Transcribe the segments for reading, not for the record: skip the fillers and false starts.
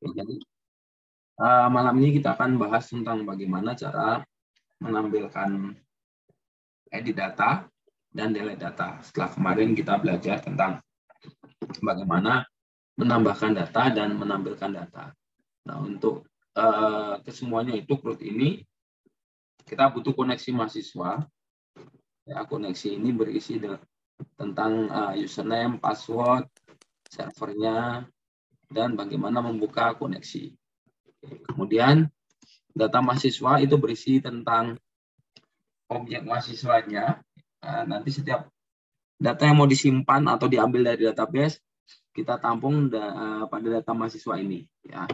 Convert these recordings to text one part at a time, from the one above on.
Jadi malam ini kita akan bahas tentang bagaimana cara menampilkan edit data dan delete data. Setelah kemarin kita belajar tentang bagaimana menambahkan data dan menampilkan data. Nah, untuk kesemuanya itu CRUD ini kita butuh koneksi mahasiswa. Ya, koneksi ini berisi tentang username, password, servernya, dan bagaimana membuka koneksi. Kemudian data mahasiswa itu berisi tentang objek mahasiswanya. Nanti setiap data yang mau disimpan atau diambil dari database kita tampung pada data mahasiswa ini. Ya.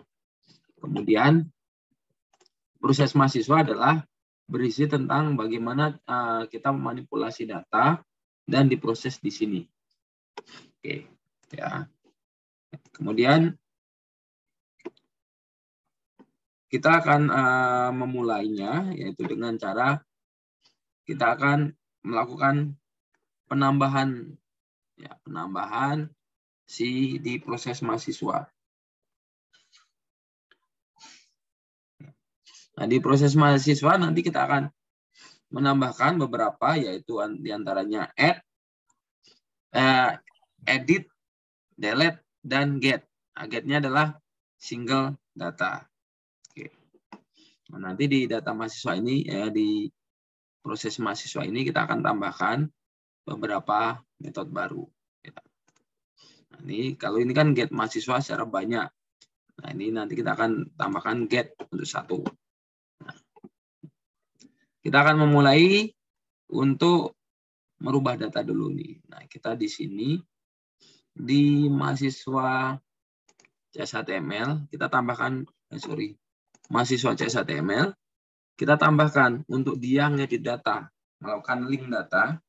Kemudian proses mahasiswa adalah berisi tentang bagaimana kita memanipulasi data dan diproses di sini. Oke, ya. Kemudian kita akan memulainya, yaitu dengan cara kita akan melakukan penambahan, ya, penambahan di proses mahasiswa. Nah, di proses mahasiswa nanti kita akan menambahkan beberapa, yaitu diantaranya edit, delete, dan get. Nah, get-nya adalah single data. Oke. Nah, nanti di data mahasiswa ini, ya, di proses mahasiswa ini kita akan tambahkan beberapa metode baru. Nah, ini kalau ini kan get mahasiswa secara banyak. Nah, ini nanti kita akan tambahkan get untuk satu. Nah, kita akan memulai untuk merubah data dulu nih. Nah, kita di sini di mahasiswa CS HTML kita tambahkan mahasiswa CS HTML kita tambahkan untuk dia ngedit data, melakukan link data.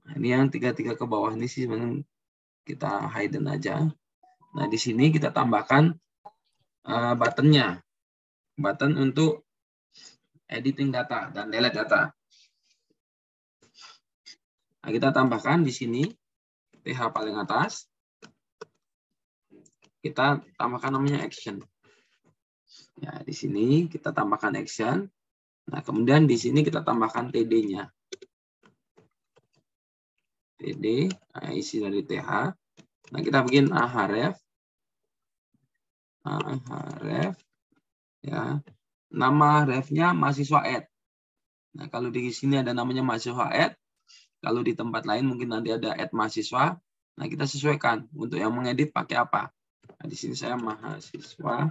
Nah, ini yang tiga ke bawah ini sih sebenarnya kita hidden aja. Nah, di sini kita tambahkan buttonnya, button untuk editing data dan delete data. Nah, kita tambahkan di sini TH paling atas. Kita tambahkan namanya action. Ya, di sini kita tambahkan action. Nah, kemudian di sini kita tambahkan TD-nya. TD, nah, isi dari TH. Nah, kita bikin ahref. Ya. Nama refnya mahasiswa add. Nah, kalau di sini ada namanya mahasiswa add, kalau di tempat lain mungkin nanti ada add mahasiswa. Nah, kita sesuaikan untuk yang mengedit pakai apa. Nah, di sini saya mahasiswa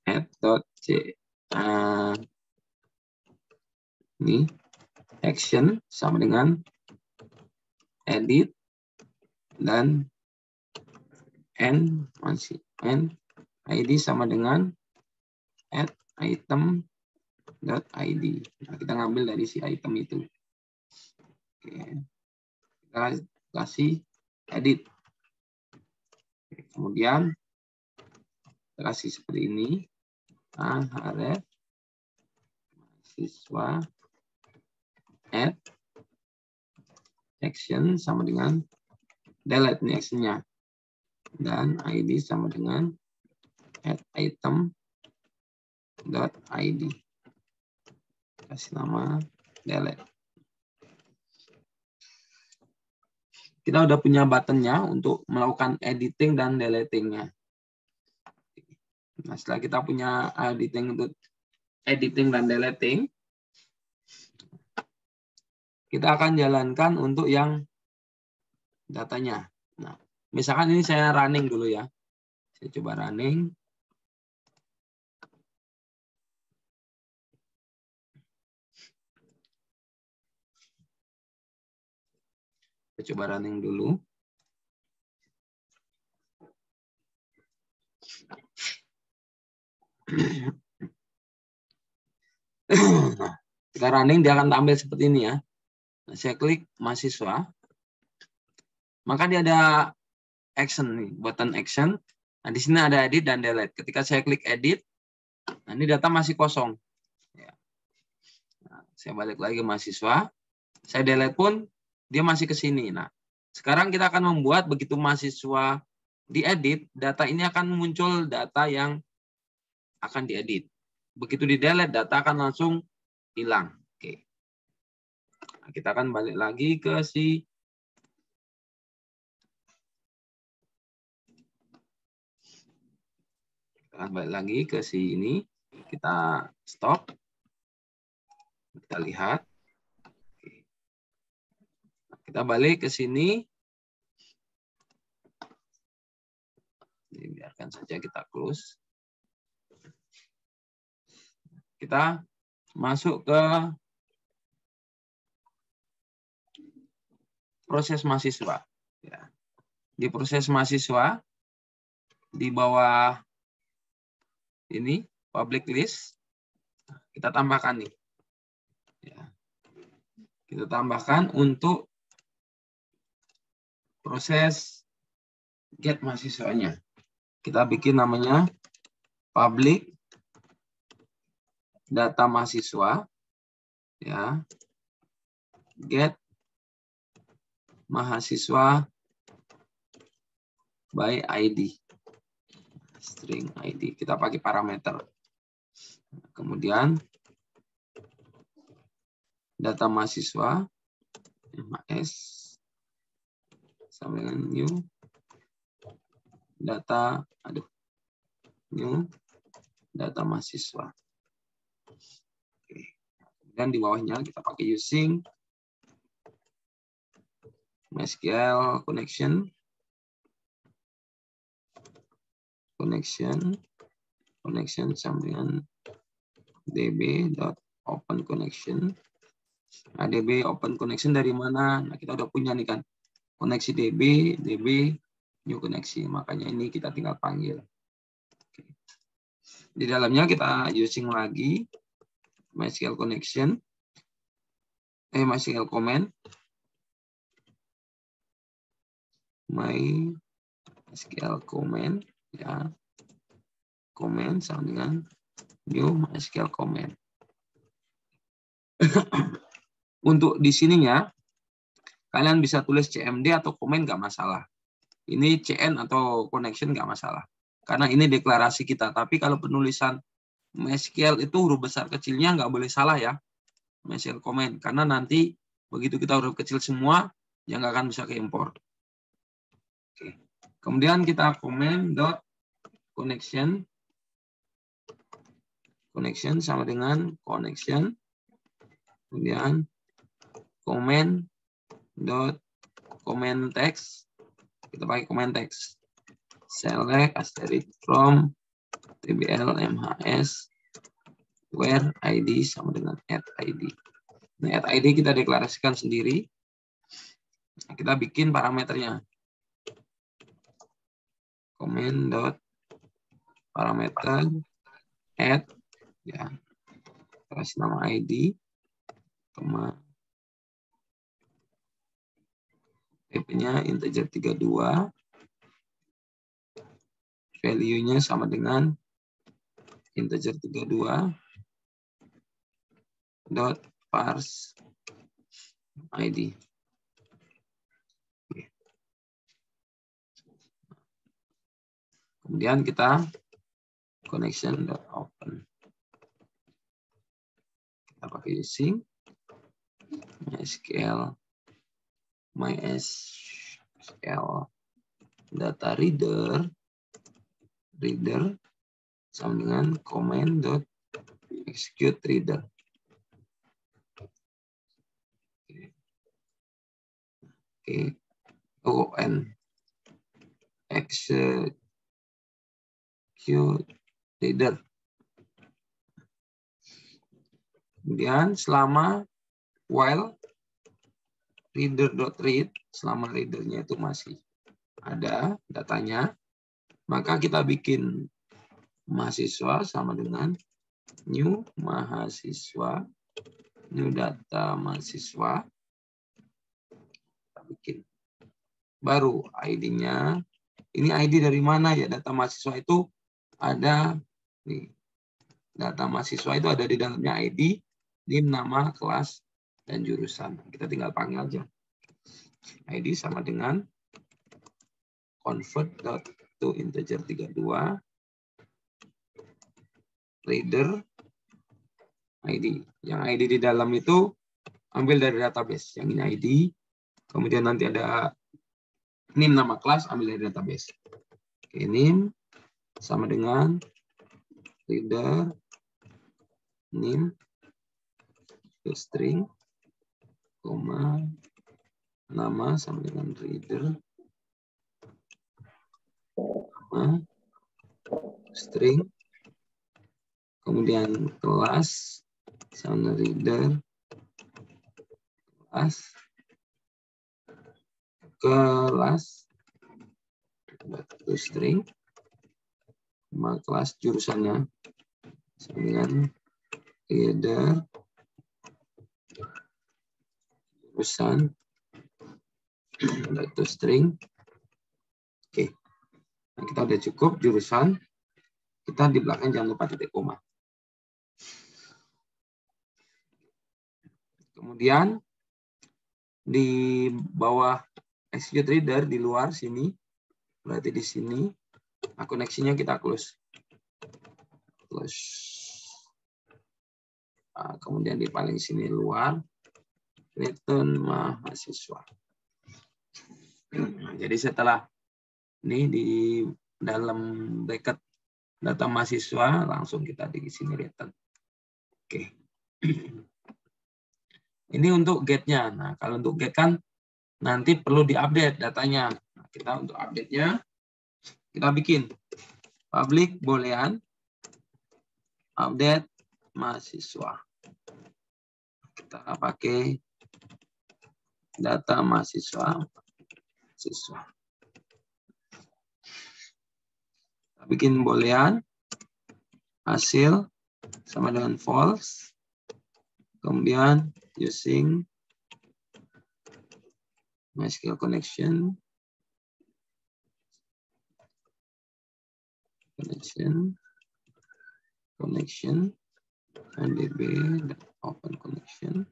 add.c. Ini action sama dengan edit dan n id sama dengan add item.id. Nah, kita ngambil dari si item itu. Oke. Kita kasih edit. Oke. Kemudian kita kasih seperti ini. Ahref mahasiswa add action sama dengan delete nih actionnya. Dan id sama dengan add item.id. Kasih nama delete. Kita udah punya buttonnya untuk melakukan editing dan deletingnya. Nah, setelah kita punya editing dan deleting, kita akan jalankan untuk yang datanya. Nah, misalkan ini saya running dulu ya. Saya coba running. Saya coba running dulu. Nah, kita running, dia akan tampil seperti ini ya. Nah, saya klik mahasiswa. Maka dia ada action nih, button action. Nah, di sini ada edit dan delete. Ketika saya klik edit, nah ini data masih kosong. Ya. Nah, saya balik lagi ke mahasiswa. Saya delete pun dia masih ke sini. Nah, sekarang kita akan membuat begitu mahasiswa diedit, data ini akan muncul data yang akan diedit. Begitu di delete, data akan langsung hilang. Oke. Nah, kita akan balik lagi ke si ini. Kita stop. Kita lihat. Kita balik ke sini. Ini biarkan saja kita close. Kita masuk ke proses mahasiswa. Ya. Di proses mahasiswa, di bawah ini, public list, kita tambahkan nih. Ya. Kita tambahkan untuk proses get mahasiswanya. Kita bikin namanya public data mahasiswa, ya, get mahasiswa by ID, string ID. Kita pakai parameter. Kemudian data mahasiswa MHS sama dengan new data, new data mahasiswa. Dan di bawahnya kita pakai using MySQL connection sama dengan db.open connection. Nah, db open connection dari mana? Nah, kita udah punya nih kan koneksi db new koneksi, makanya ini kita tinggal panggil. Oke. Di dalamnya kita using lagi MySQL connection, MySQL comment, MySQL comment, ya, comment sama dengan new MySQL comment. Untuk di sininya kalian bisa tulis CMD atau comment nggak masalah. Ini CN atau connection nggak masalah, karena ini deklarasi kita. Tapi kalau penulisan MySQL itu huruf besar kecilnya nggak boleh salah ya. MySQL comment, karena nanti begitu kita huruf kecil semua, yang nggak akan bisa keimpor. Oke. Kemudian kita comment dot connection sama dengan connection. Kemudian comment dot comment text, kita pakai comment text. Select asterisk from tbl mhs where id sama dengan add id. Nah, add id kita deklarasikan sendiri. Nah, kita bikin parameternya. Comment dot parameter add, ya, kasih nama id, type-nya integer 32, value-nya sama dengan integer 32 dot parse id. Kemudian kita connection dot open. Kita pakai using MySQL data reader sama dengan comment dot execute reader. Oke. ON execute reader. Kemudian selama while reader.read, selama readernya itu masih ada datanya, maka kita bikin mahasiswa sama dengan new mahasiswa, new data mahasiswa. Kita bikin. Baru ID-nya. Ini ID dari mana ya? Data mahasiswa itu ada nih. Data mahasiswa itu ada di dalamnya ID, NIM, nama, kelas, dan jurusan. Kita tinggal panggil aja. ID sama dengan convert dot to integer 32, reader ID. Yang ID di dalam itu ambil dari database. Yang ini ID, kemudian nanti ada name nama kelas, ambil dari database. Oke, name sama dengan reader name to string, koma, nama sama dengan reader nama string, kemudian kelas sama reader kelas to string, sama kelas jurusannya sama dengan reader jurusan to string. Oke, nah, kita udah cukup jurusan. Kita di belakang jangan lupa titik koma. Kemudian di bawah execute reader di luar sini, berarti di sini, nah, koneksinya kita close. Nah, kemudian di paling sini luar, return mahasiswa. Nah, jadi setelah ini di dalam bracket data mahasiswa, langsung kita di sini return. Oke. Ini untuk get-nya. Nah, kalau untuk get kan nanti perlu diupdate datanya. Nah, kita untuk update-nya, kita bikin public boolean update mahasiswa. Kita pakai data mahasiswa. Kita bikin boolean hasil sama dengan false. Kemudian using MySQL connection DB open connection.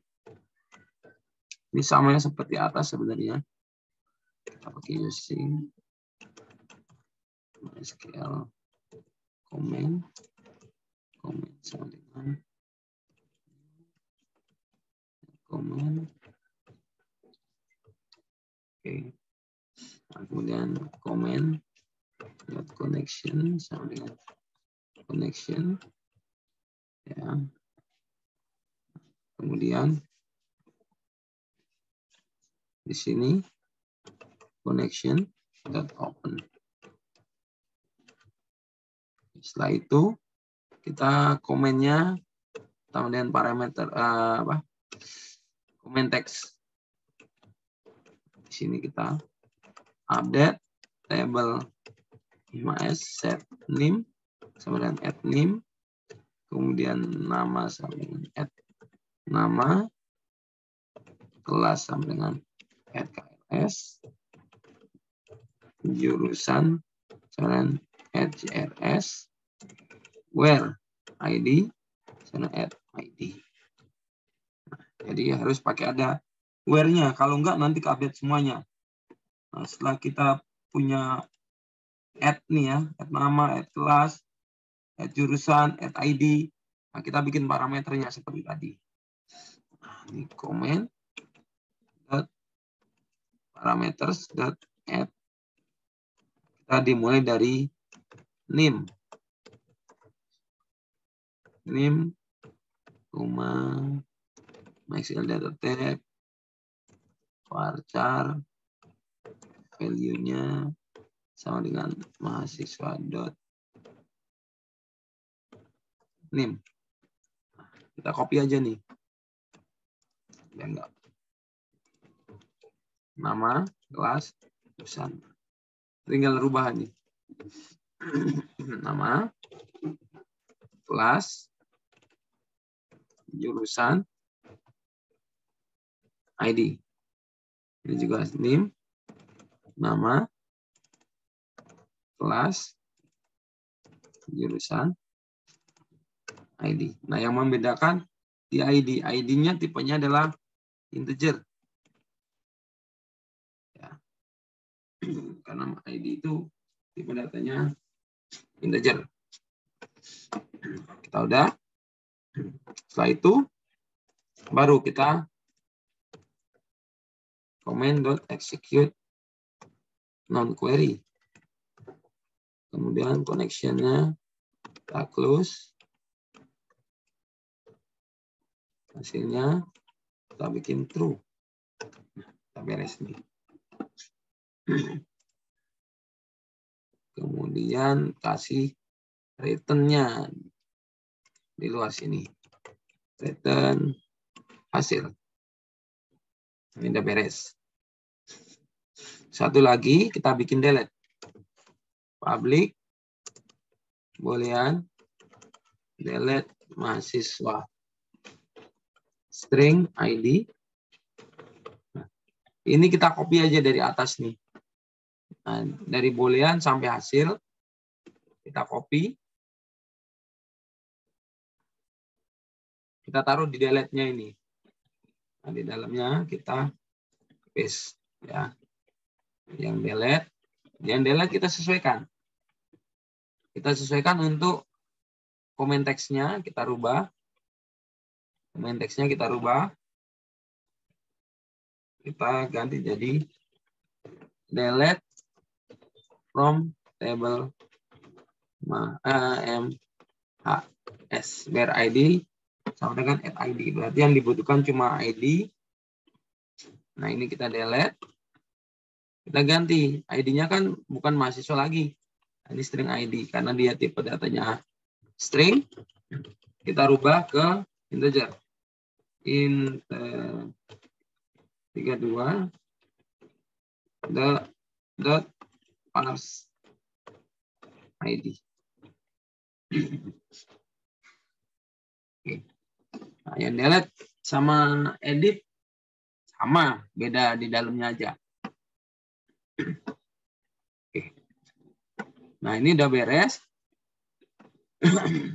Ini sama yang seperti atas sebenarnya. Kita pakai using MySQL comment sama dengan comment. Oke. Nah, kemudian comment connection sama dengan connection. Ya. Kemudian di sini connection open. Setelah itu kita komennya sama dengan parameter comment text. Di sini kita update table 5s set name sama dengan add name, kemudian nama sama dengan add nama, kelas sama dengan add KLS, jurusan sama dengan add JRS, where ID sama add ID. Nah, jadi harus pakai ada where-nya, kalau enggak nanti ke-update semuanya. Nah, setelah kita punya add nih ya, add nama, add kelas, add jurusan, add ID, nah kita bikin parameternya seperti tadi. Nah, ini comment parameters add, kita dimulai dari name, MySQL data type, varchar, value-nya sama dengan mahasiswa name. Kita copy aja nih. Ya enggak. Nama, kelas, jurusan. Tinggal rubah nih. Nama, kelas, jurusan, ID. Ini juga name, nama, kelas, jurusan, ID. Nah, yang membedakan di ID. ID-nya tipenya adalah integer. Ya. Karena ID itu tipe datanya integer. Kita udah. Setelah itu baru kita comment.execute non-query. Kemudian connection-nya kita close. Hasilnya kita bikin true. Kita beres nih. Kemudian kasih return-nya di luar sini. Return hasil. Ini udah beres. Satu lagi kita bikin delete. Public boolean delete mahasiswa string ID. Nah, ini kita copy aja dari atas nih. Nah, dari boolean sampai hasil kita copy. Kita taruh di delete-nya ini. Nah, di dalamnya kita paste ya. Yang delete kita sesuaikan. Kita sesuaikan untuk comment text-nya kita rubah. Comment text-nya kita rubah. Kita ganti jadi delete from table MHS where ID sama dengan add ID. Berarti yang dibutuhkan cuma ID. Nah, ini kita delete. Kita ganti. ID-nya kan bukan mahasiswa lagi. Ini string ID karena dia tipe datanya string. Kita rubah ke integer. Int 32 dot honors ID. Oke. Nah, yang delete sama edit sama, beda di dalamnya aja. Oke. Nah, ini udah beres.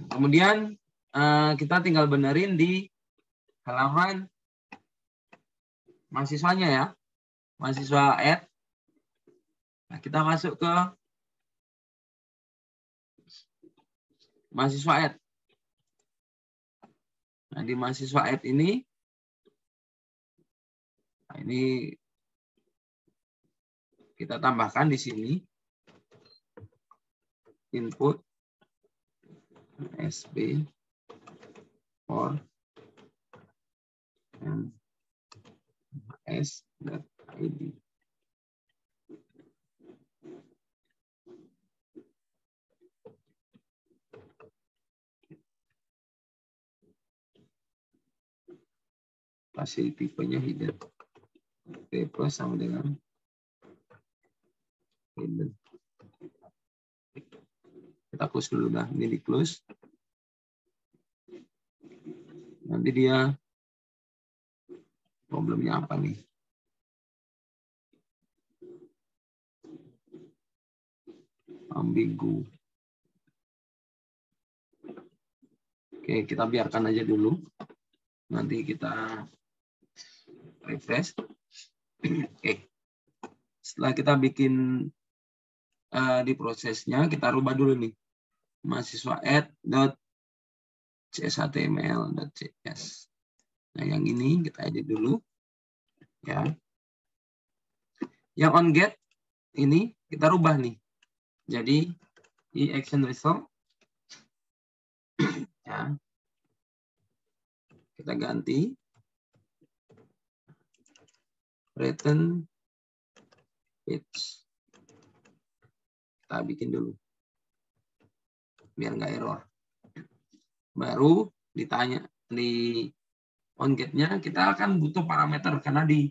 Kemudian kita tinggal benerin di halaman mahasiswanya ya. Mahasiswa add. Nah, kita masuk ke mahasiswa add. Nah, di mahasiswa add ini, nah ini kita tambahkan di sini input SB for MS.ID. Kasih tipenya hidden. Tipe sama dengan hidden. Kita close dulu dah. Ini di close. Nanti dia problemnya apa nih? Ambigu. Oke, kita biarkan aja dulu. Nanti kita refresh. Oke. Setelah kita bikin di prosesnya, kita rubah dulu nih. Mahasiswa add.cshtml.cs. Nah, yang ini kita edit dulu. Ya. Yang onGet ini kita rubah nih. Jadi action result. Ya. Kita ganti return page. Kita bikin dulu biar nggak error. Baru ditanya di onGet-nya kita akan butuh parameter karena di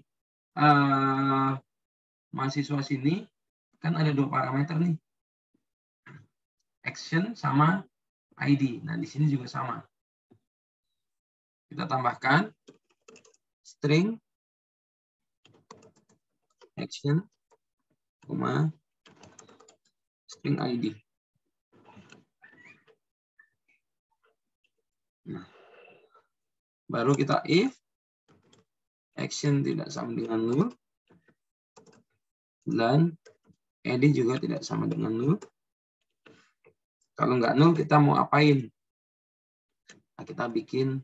mahasiswa sini kan ada 2 parameter nih, action sama ID. Nah, di sini juga sama. Kita tambahkan string action, string ID. Nah, baru kita if action tidak sama dengan 0 dan edit juga tidak sama dengan 0. Kalau nggak 0, kita mau apain? Nah, kita bikin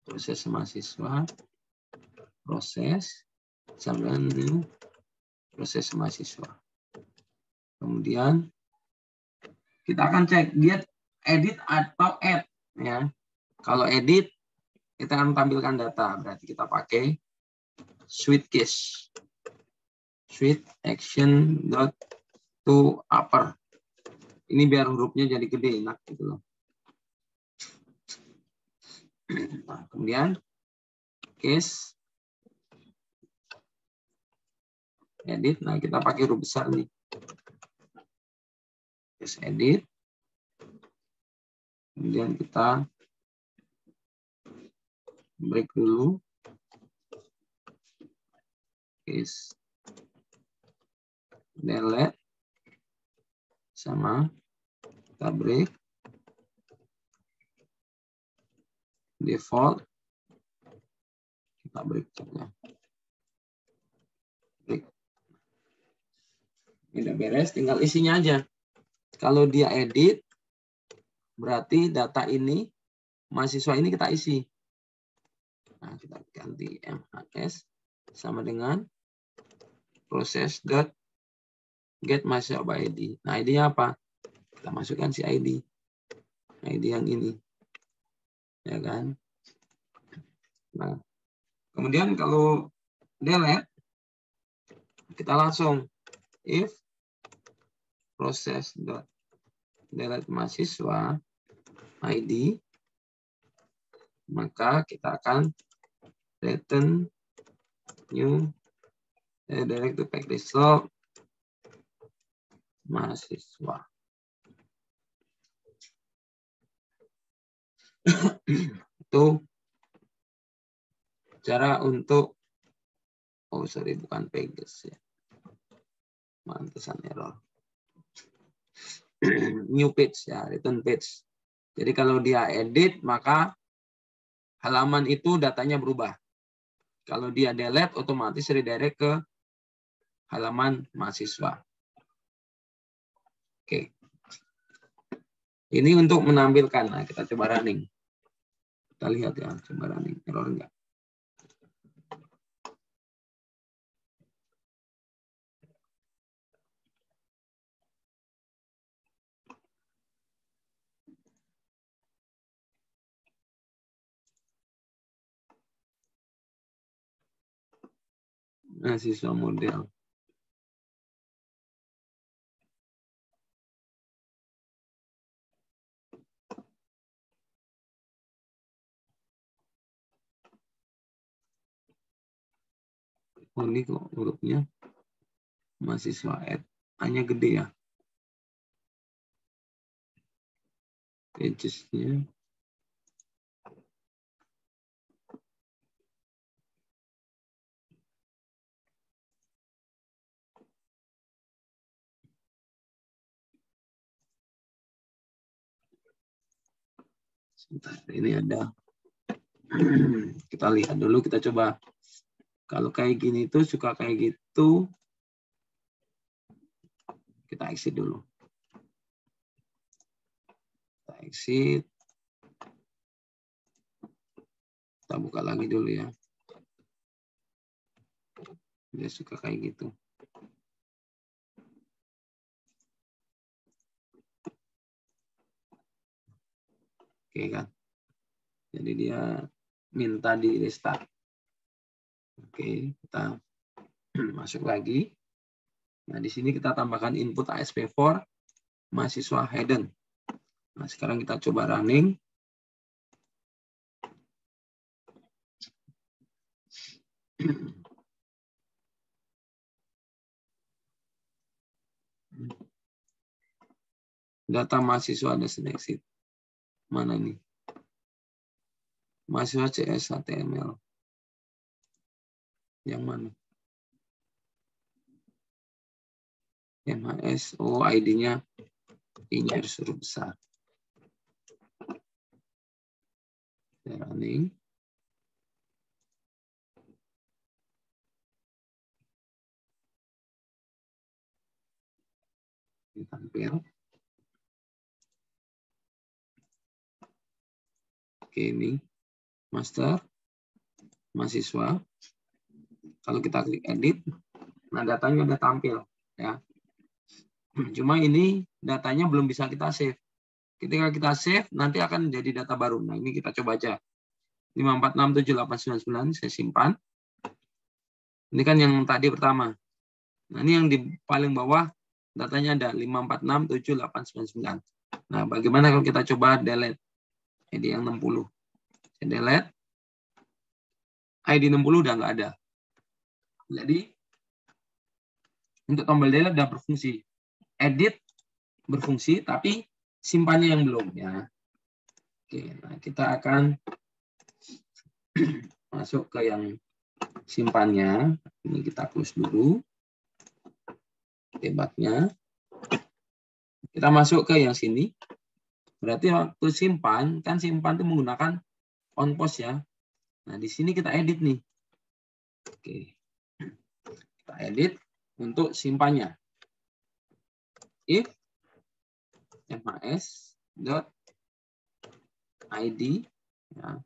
proses mahasiswa, proses, sama dengan new, proses mahasiswa. Kemudian, kita akan cek dia edit atau add. Ya. Kalau edit, kita akan tampilkan data. Berarti kita pakai switch case. Switch action dot to upper. Ini biar hurufnya jadi gede, enak gitu loh. Nah, kemudian case edit. Nah, kita pakai huruf besar nih. Case edit. Kemudian kita break dulu. Case delete sama kita break default, kita break juga. Break. Ini udah beres, tinggal isinya aja. Kalau dia edit, berarti data ini, mahasiswa ini kita isi. Nah, kita ganti MHS sama dengan proses dot get mahasiswa by ID. Nah, ID-nya apa? Kita masukkan si ID. ID yang ini. Ya kan? Nah, kemudian kalau delete, kita langsung if proses dot delete mahasiswa ID, maka kita akan return new direct to pack result mahasiswa. Itu cara untuk bukan pages ya. Mantesan error. New page ya, return page. Jadi kalau dia edit maka halaman itu datanya berubah. Kalau dia delete otomatis redirect ke halaman mahasiswa. Oke. Ini untuk menampilkan. Nah, kita coba running. Kita lihat ya, coba running. Error enggak? Mahasiswa model. Oh, ini kok hurufnya mahasiswa add. Hanya gede ya. Pages-nya. Sebentar, ini ada. Kita lihat dulu, kita coba. Kalau kayak gini tuh suka kayak gitu. Kita exit dulu. Kita exit. Kita buka lagi dulu ya. Dia suka kayak gitu. Oke kan. Jadi dia minta di restart. Oke, kita masuk lagi. Nah, di sini kita tambahkan input ASP4 mahasiswa Hayden. Nah, sekarang kita coba running. Data mahasiswa ada seleksi. Mana nih? Mahasiswa CS HTML. Yang mana? MHS. Oh, ID-nya ini harus huruf besar. Running. tampil. Oke, ini master mahasiswa. Kalau kita klik edit, nah datanya udah tampil ya. Cuma ini datanya belum bisa kita save. Ketika kita save, nanti akan jadi data baru. Nah, ini kita coba aja. 5467899 saya simpan. Ini kan yang tadi pertama. Nah, ini yang di paling bawah datanya ada 5467899. Nah, bagaimana kalau kita coba delete ID yang 60? Saya delete. ID 60 udah nggak ada. Jadi untuk tombol delete udah berfungsi. Edit berfungsi, tapi simpannya yang belum ya. Oke, nah kita akan masuk ke yang simpannya. Ini kita close dulu. Debugnya. Kita masuk ke yang sini. Berarti waktu simpan, kan simpan itu menggunakan on post ya. Nah, di sini kita edit nih. Oke. Kita edit untuk simpannya. If mhs.id ya,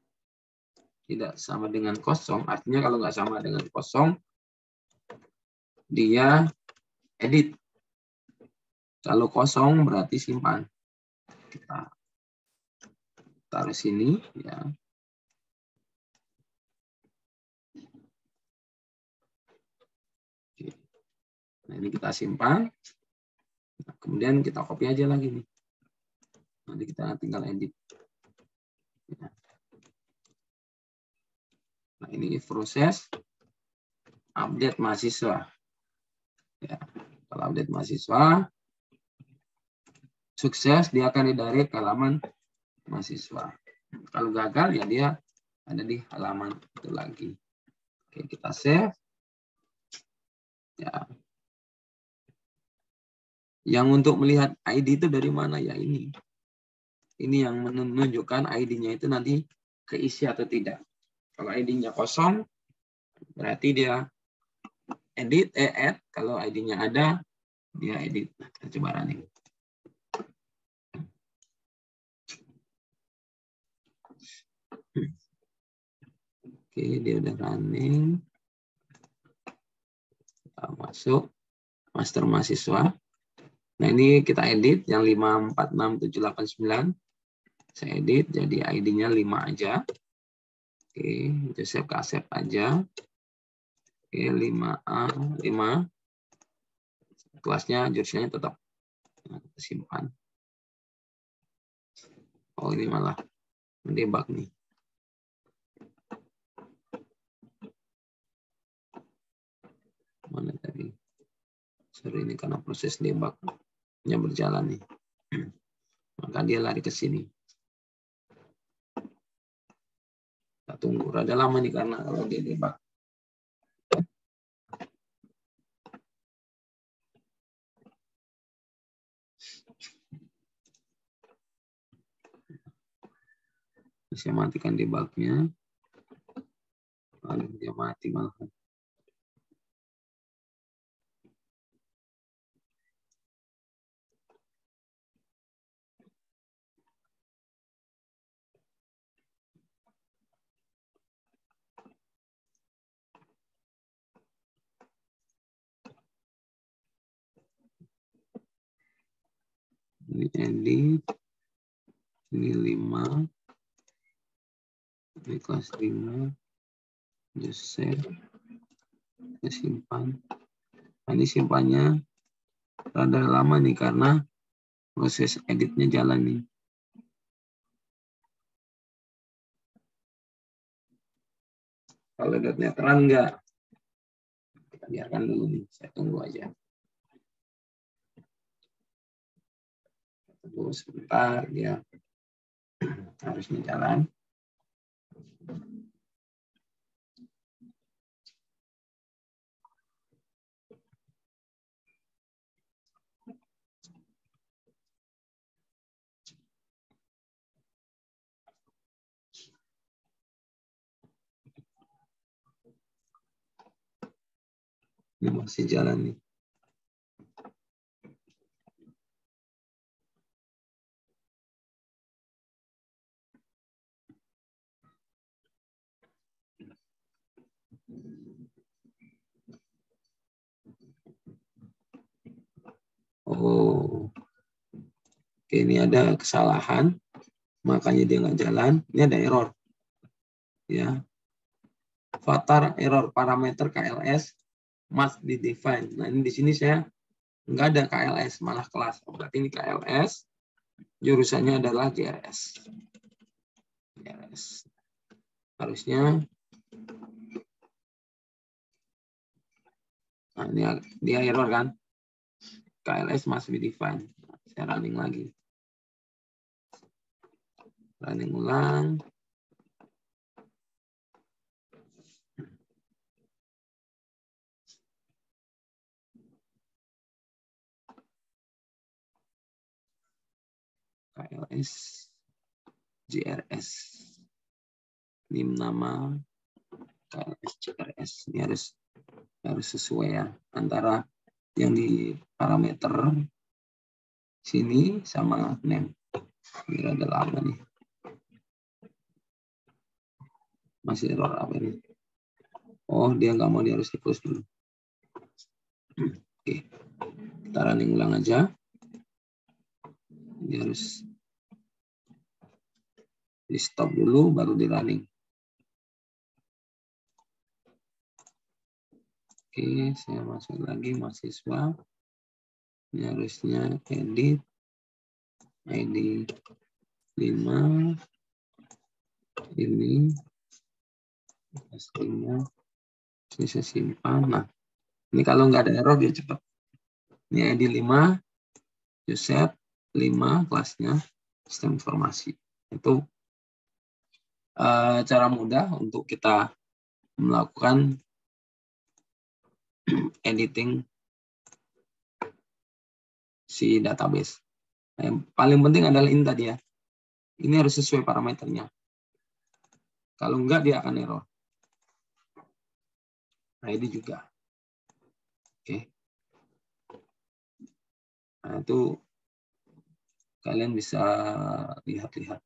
tidak sama dengan kosong, artinya kalau nggak sama dengan kosong, dia edit. Kalau kosong berarti simpan. Kita taruh sini ya. Oke. Nah, ini kita simpan. Nah, kemudian kita copy aja lagi nih. Nanti kita tinggal edit. Nah, ini proses update mahasiswa. Ya, kalau update mahasiswa sukses, dia akan didirect ke halaman mahasiswa. Kalau gagal, ya dia ada di halaman itu lagi. Oke, kita save. Ya. Yang untuk melihat ID itu dari mana ya ini. Ini yang menunjukkan ID-nya itu nanti keisi atau tidak. Kalau ID-nya kosong, berarti dia add. Kalau ID-nya ada, dia edit. Kita coba running. Oke, dia udah running. Kita masuk master mahasiswa. Nah, ini kita edit yang 5467899. Saya edit jadi ID-nya 5 aja. Oke, Joseph Kasep aja. Oke, 5A, 5. Kelasnya, jurusannya tetap. Nah, kita simpan. Oh, ini malah mendebug nih. Mana tadi? Sorry, ini karena proses debugnya berjalan nih. Maka dia lari ke sini. Kita tunggu. Rada lama nih karena kalau dia debug. Saya matikan debugnya. Lalu dia mati malah. Ini edit. Ini 5. Ini kelas 5. Joseph. Kita simpan. Nah, ini simpannya rada lama nih karena proses editnya jalan nih. Kalau dotnya terang enggak? Kita biarkan dulu nih. Saya tunggu aja. Tunggu sebentar, dia harusnya jalan. Ini masih jalan nih. Oke, ini ada kesalahan, makanya dia nggak jalan. Ini ada error. Ya, Vatar error parameter KLS must be defined. Nah, ini di sini saya nggak ada KLS, malah kelas. Berarti ini KLS, jurusannya adalah JRS. JRS. Harusnya, nah ini dia error kan? KLS must be defined. Saya running lagi. Running ulang. KLS JRS. Ini nama KLS JRS. Ini harus sesuai ya antara yang di parameter sini sama name. Ini ada lama nih. Masih error apa ini? Oh, dia nggak mau, dia harus di-close dulu. Oke, kita running ulang aja. Dia harus di stop dulu, baru di running. Oke, saya masuk lagi mahasiswa. Ini harusnya edit ID 5. Ini hasilnya bisa simpan. Nah, ini kalau nggak ada error dia cepat. Ini ID 5, Joseph 5, kelasnya sistem informasi. Itu cara mudah untuk kita melakukan editing si database. Yang paling penting adalah ini tadi ya. Ini harus sesuai parameternya. Kalau enggak dia akan error. Nah, ini juga. Oke. Nah, itu kalian bisa lihat-lihat.